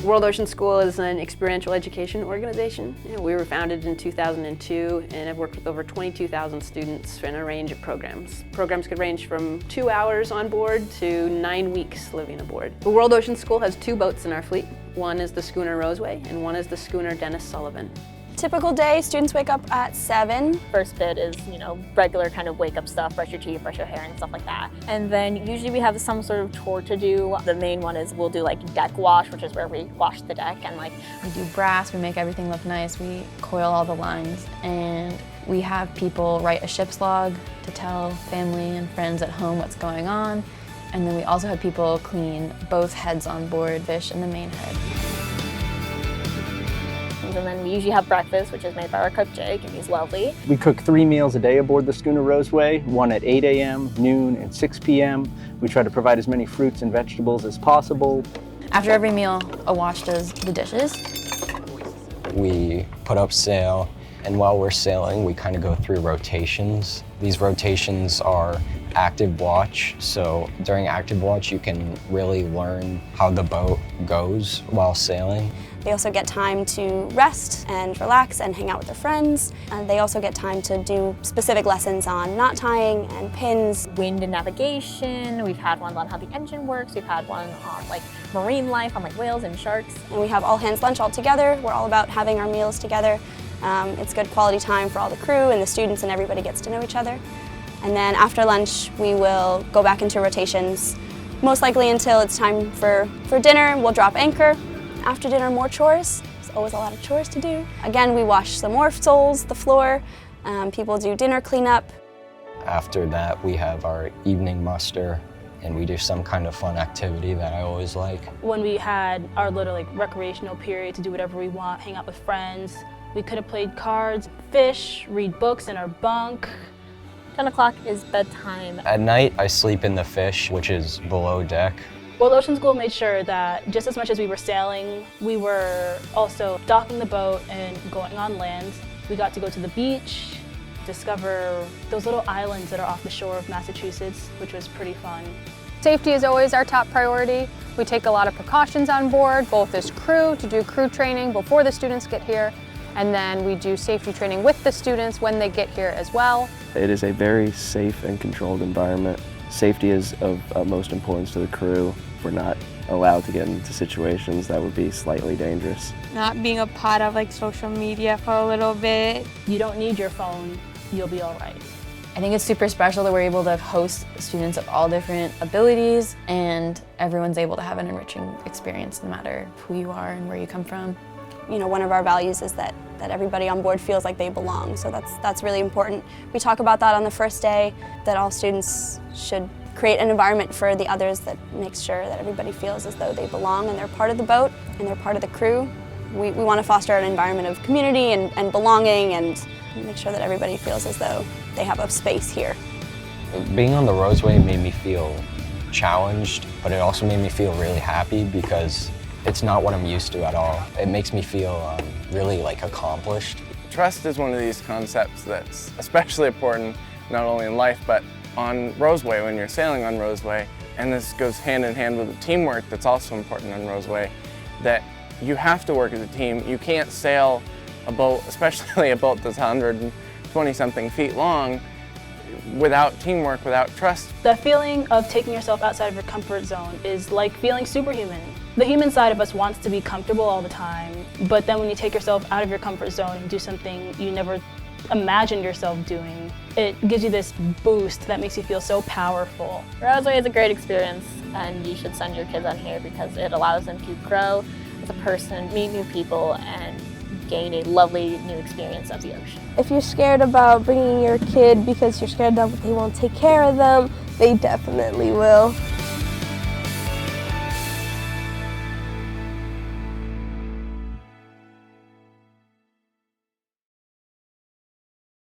World Ocean School is an experiential education organization. We were founded in 2002 and have worked with over 22,000 students in a range of programs. Programs could range from 2 hours on board to 9 weeks living aboard. The World Ocean School has 2 boats in our fleet. One is the schooner Roseway and one is the schooner Dennis Sullivan. Typical day, students wake up at 7. First bit is, regular kind of wake up stuff, brush your teeth, brush your hair and stuff like that. And then usually we have some sort of chore to do. The main one is we'll do deck wash, which is where we wash the deck and we do brass, we make everything look nice, we coil all the lines, and we have people write a ship's log to tell family and friends at home what's going on. And then we also have people clean both heads on board, fish and the main head. And then we usually have breakfast, which is made by our cook Jake, and he's lovely. We cook 3 meals a day aboard the schooner Roseway, one at 8 a.m., noon, and 6 p.m. We try to provide as many fruits and vegetables as possible. After every meal, a wash does the dishes. We put up sail, and while we're sailing, we kind of go through rotations. These rotations are active watch, so during active watch you can really learn how the boat goes while sailing. They also get time to rest and relax and hang out with their friends. And they also get time to do specific lessons on knot tying and pins. Wind and navigation, we've had one on how the engine works, we've had one on marine life, on whales and sharks. And we have all hands lunch all together. We're all about having our meals together. It's good quality time for all the crew and the students, and everybody gets to know each other. And then after lunch, we will go back into rotations, most likely until it's time for dinner. We'll drop anchor. After dinner, more chores. There's always a lot of chores to do. Again, we wash some more soles, the floor. People do dinner cleanup. After that, we have our evening muster, and we do some kind of fun activity that I always like. When we had our little recreational period to do whatever we want, hang out with friends, we could have played cards, fish, read books in our bunk. 10 o'clock is bedtime. At night, I sleep in the fish, which is below deck. World Ocean School made sure that just as much as we were sailing, we were also docking the boat and going on land. We got to go to the beach, discover those little islands that are off the shore of Massachusetts, which was pretty fun. Safety is always our top priority. We take a lot of precautions on board, both as crew, to do crew training before the students get here, and then we do safety training with the students when they get here as well. It is a very safe and controlled environment. Safety is of utmost importance to the crew. We're not allowed to get into situations that would be slightly dangerous. Not being a part of social media for a little bit. You don't need your phone, you'll be all right. I think it's super special that we're able to host students of all different abilities, and everyone's able to have an enriching experience no matter who you are and where you come from. One of our values is that everybody on board feels like they belong, so that's really important. We talk about that on the first day, that all students should create an environment for the others that makes sure that everybody feels as though they belong and they're part of the boat and they're part of the crew. We want to foster an environment of community and belonging and make sure that everybody feels as though they have a space here. Being on the Roseway made me feel challenged, but it also made me feel really happy because it's not what I'm used to at all. It makes me feel really accomplished. Trust is one of these concepts that's especially important, not only in life, but on Roseway, when you're sailing on Roseway. And this goes hand in hand with the teamwork that's also important on Roseway, that you have to work as a team. You can't sail a boat, especially a boat that's 120-something feet long, without teamwork, without trust. The feeling of taking yourself outside of your comfort zone is like feeling superhuman. The human side of us wants to be comfortable all the time, but then when you take yourself out of your comfort zone and do something you never imagined yourself doing, it gives you this boost that makes you feel so powerful. Roseway is a great experience, and you should send your kids on here because it allows them to grow as a person, meet new people, and gain a lovely new experience of the ocean. If you're scared about bringing your kid because you're scared that they won't take care of them, they definitely will.